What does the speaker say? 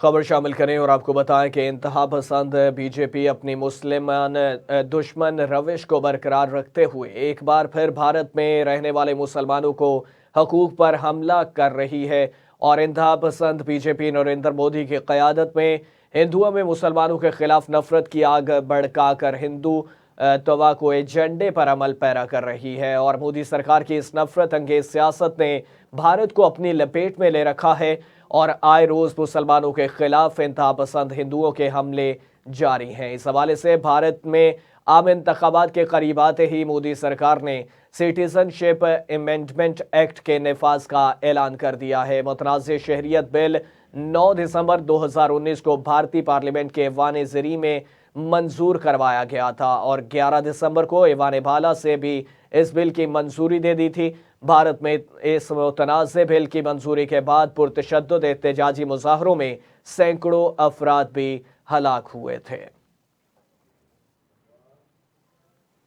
خبر شامل کریں اور آپ کو بتائیں کہ انتہا پسند بی جے پی اپنی مسلمان دشمن روش کو برقرار رکھتے ہوئے ایک بار پھر بھارت میں رہنے والے مسلمانوں کو حقوق پر حملہ کر رہی ہے اور انتہا پسند بی جے پی نریندر مودی کی قیادت میں ہندوؤں میں مسلمانوں کے خلاف نفرت کی آگ بھڑکا کر ہندو توقع ایجنڈے پر عمل پیرا کر رہی ہے اور مودی سرکار کی اس نفرت انگیز سیاست نے بھارت کو اپنی لپیٹ میں لے رکھا ہے اور آئے روز مسلمانوں کے خلاف انتہا پسند ہندوؤں کے حملے جاری ہیں۔ اس حوالے سے بھارت میں عام انتخابات کے قریب آتے ہی مودی سرکار نے سٹیزن شپ امینڈمنٹ ایکٹ کے نفاذ کا اعلان کر دیا ہے۔ متنازع شہریت بل 9 دسمبر 2019 کو بھارتی پارلیمنٹ کے ایوان زیر میں منظور کروایا گیا تھا اور 11 دسمبر کو ایوان بالا سے بھی اس بل کی منظوری دے دی تھی۔ بھارت میں اس متنازع بل کی منظوری کے بعد پرتشدد احتجاجی مظاہروں میں سینکڑوں افراد بھی ہلاک ہوئے تھے۔